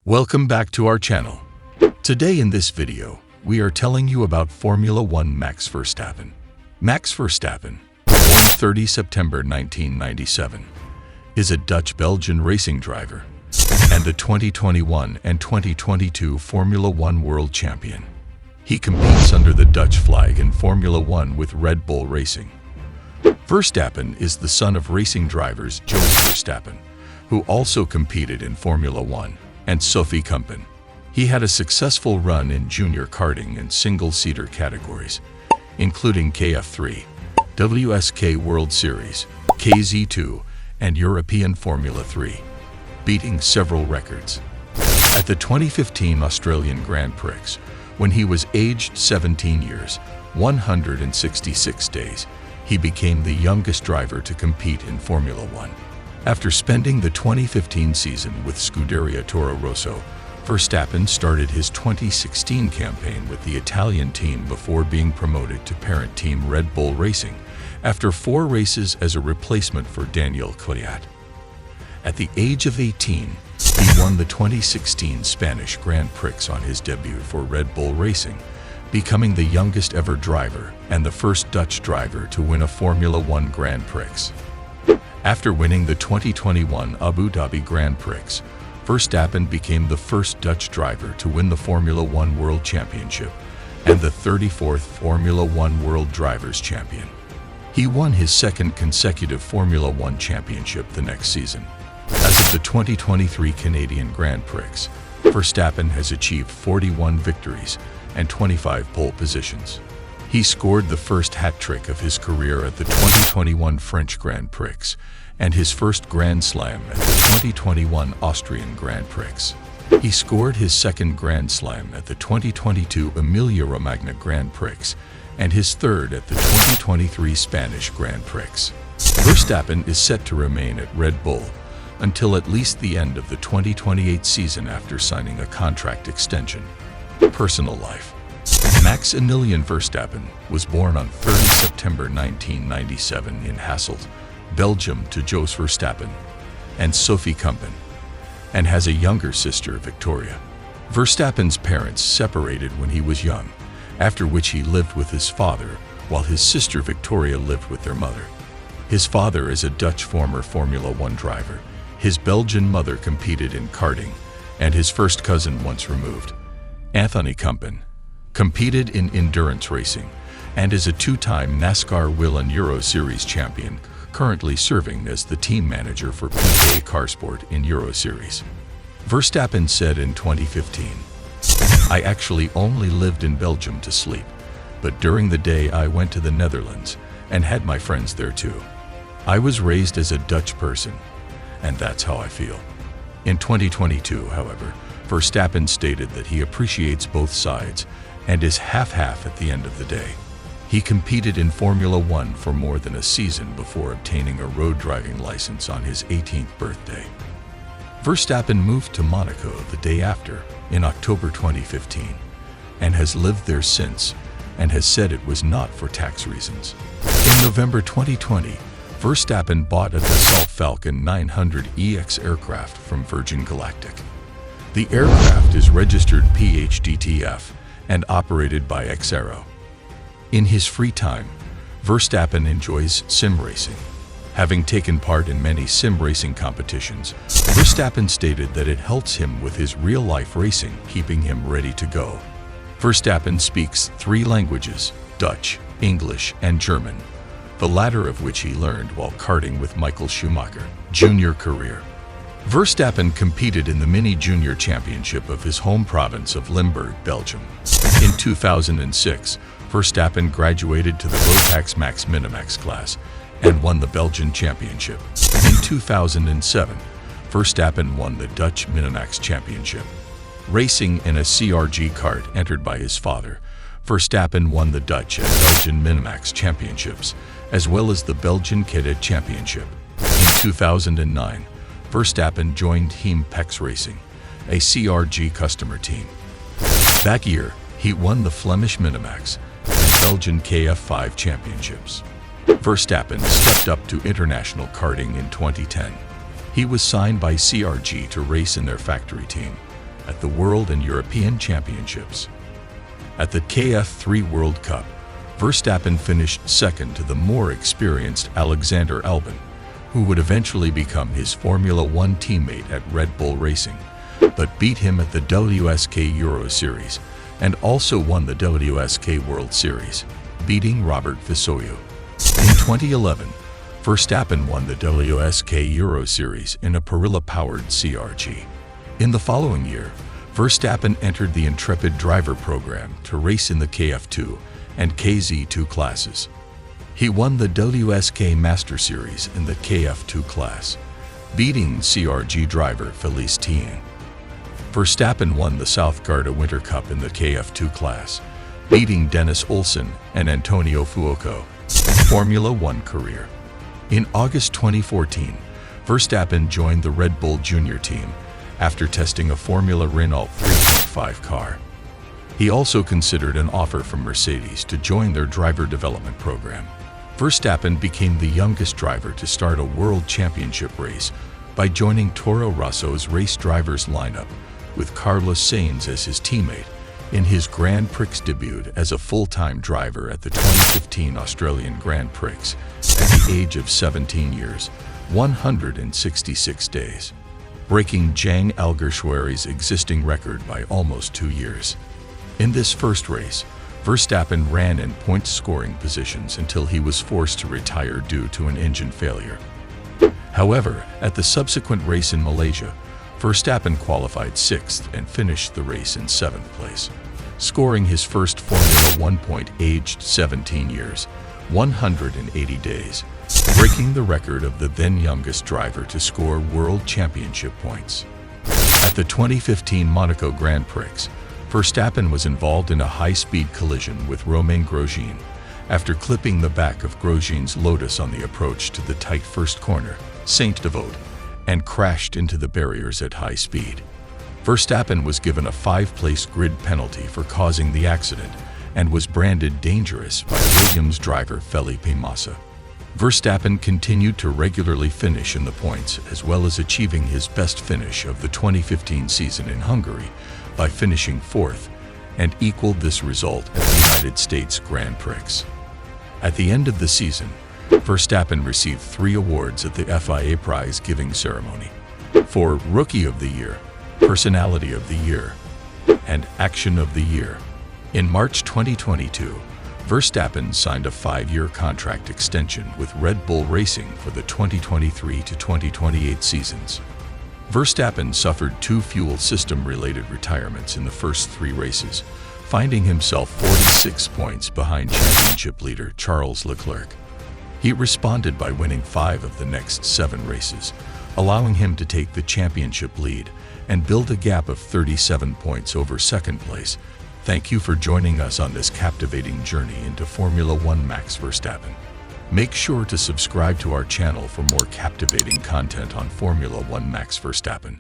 Welcome back to our channel. Today in this video, we are telling you about Formula 1 Max Verstappen. Max Verstappen, born 30 September 1997, is a Dutch-Belgian racing driver and the 2021 and 2022 Formula 1 World Champion. He competes under the Dutch flag in Formula 1 with Red Bull Racing. Verstappen is the son of racing drivers Jos Verstappen, who also competed in Formula 1, and Sophie Kumpen. He had a successful run in junior karting and single-seater categories, including KF3, WSK World Series, KZ2, and European Formula 3, beating several records. At the 2015 Australian Grand Prix, when he was aged 17 years, 166 days, he became the youngest driver to compete in Formula 1. After spending the 2015 season with Scuderia Toro Rosso, Verstappen started his 2016 campaign with the Italian team before being promoted to parent team Red Bull Racing after 4 races as a replacement for Daniel Kvyat. At the age of 18, he won the 2016 Spanish Grand Prix on his debut for Red Bull Racing, becoming the youngest ever driver and the first Dutch driver to win a Formula 1 Grand Prix. After winning the 2021 Abu Dhabi Grand Prix, Verstappen became the first Dutch driver to win the Formula 1 World Championship and the 34th Formula 1 World Drivers' Champion. He won his second consecutive Formula 1 championship the next season. As of the 2023 Canadian Grand Prix, Verstappen has achieved 41 victories and 25 pole positions. He scored the first hat-trick of his career at the 2021 French Grand Prix and his first Grand Slam at the 2021 Austrian Grand Prix. He scored his second Grand Slam at the 2022 Emilia-Romagna Grand Prix and his third at the 2023 Spanish Grand Prix. Verstappen is set to remain at Red Bull until at least the end of the 2028 season after signing a contract extension. Personal life. Max Emilian Verstappen was born on 30 September 1997 in Hasselt, Belgium to Jos Verstappen and Sophie Kumpen, and has a younger sister, Victoria. Verstappen's parents separated when he was young, after which he lived with his father, while his sister Victoria lived with their mother. His father is a Dutch former Formula 1 driver. His Belgian mother competed in karting, and his first cousin once removed, Anthony Kumpen, competed in endurance racing and is a 2-time NASCAR Will and Euro Series champion, currently serving as the team manager for Prix Carsport in Euro Series. Verstappen said in 2015, "I actually only lived in Belgium to sleep, but during the day I went to the Netherlands and had my friends there too. I was raised as a Dutch person, and that's how I feel." In 2022, however, Verstappen stated that he appreciates both sides and is half-half at the end of the day. He competed in Formula 1 for more than a season before obtaining a road driving license on his 18th birthday. Verstappen moved to Monaco the day after, in October 2015, and has lived there since, and has said it was not for tax reasons. In November 2020, Verstappen bought a Dassault Falcon 900 EX aircraft from Virgin Galactic. The aircraft is registered PHDTF and operated by Xero. In his free time, Verstappen enjoys sim racing. Having taken part in many sim racing competitions, Verstappen stated that it helps him with his real-life racing, keeping him ready to go. Verstappen speaks 3 languages, Dutch, English, and German, the latter of which he learned while karting with Michael Schumacher. Junior career. Verstappen competed in the Mini Junior Championship of his home province of Limburg, Belgium. In 2006, Verstappen graduated to the Rotax Max Minimax class and won the Belgian Championship. In 2007, Verstappen won the Dutch Minimax Championship. Racing in a CRG kart entered by his father, Verstappen won the Dutch and Belgian Minimax Championships, as well as the Belgian Cadet Championship. In 2009, Verstappen joined Team Pex Racing, a CRG customer team. That year, he won the Flemish Minimax and Belgian KF5 championships. Verstappen stepped up to international karting in 2010. He was signed by CRG to race in their factory team, at the World and European Championships. At the KF3 World Cup, Verstappen finished second to the more experienced Alexander Albon, who would eventually become his Formula One teammate at Red Bull Racing, but beat him at the WSK Euro Series and also won the WSK World Series, beating Robert Visoyu. In 2011, Verstappen won the WSK Euro Series in a Pirelli-powered CRG. In the following year, Verstappen entered the Intrepid Driver program to race in the KF2 and KZ2 classes. He won the WSK Master Series in the KF2 class, beating CRG driver Felice Tieng. Verstappen won the South Garda Winter Cup in the KF2 class, beating Dennis Olsen and Antonio Fuoco. Formula One career. In August 2014, Verstappen joined the Red Bull Junior team after testing a Formula Renault 3.5 car. He also considered an offer from Mercedes to join their driver development program. Verstappen became the youngest driver to start a World Championship race by joining Toro Rosso's race drivers lineup with Carlos Sainz as his teammate in his Grand Prix debut as a full-time driver at the 2015 Australian Grand Prix at the age of 17 years, 166 days, breaking Zhang Alguersuari's existing record by almost 2 years. In this first race, Verstappen ran in point-scoring positions until he was forced to retire due to an engine failure. However, at the subsequent race in Malaysia, Verstappen qualified 6th and finished the race in 7th place, scoring his first Formula One point aged 17 years, 180 days, breaking the record of the then youngest driver to score World Championship points. At the 2015 Monaco Grand Prix, Verstappen was involved in a high-speed collision with Romain Grosjean after clipping the back of Grosjean's Lotus on the approach to the tight first corner, Saint-Devote, and crashed into the barriers at high speed. Verstappen was given a 5-place grid penalty for causing the accident and was branded dangerous by Williams driver Felipe Massa. Verstappen continued to regularly finish in the points as well as achieving his best finish of the 2015 season in Hungary by finishing 4th and equaled this result at the United States Grand Prix. At the end of the season, Verstappen received 3 awards at the FIA prize-giving ceremony for Rookie of the Year, Personality of the Year, and Action of the Year. In March 2022, Verstappen signed a 5-year contract extension with Red Bull Racing for the 2023 to 2028 seasons. Verstappen suffered 2 fuel system-related retirements in the first 3 races, finding himself 46 points behind championship leader Charles Leclerc. He responded by winning 5 of the next 7 races, allowing him to take the championship lead and build a gap of 37 points over second place. Thank you for joining us on this captivating journey into Formula One Max Verstappen. Make sure to subscribe to our channel for more captivating content on Formula One Max Verstappen.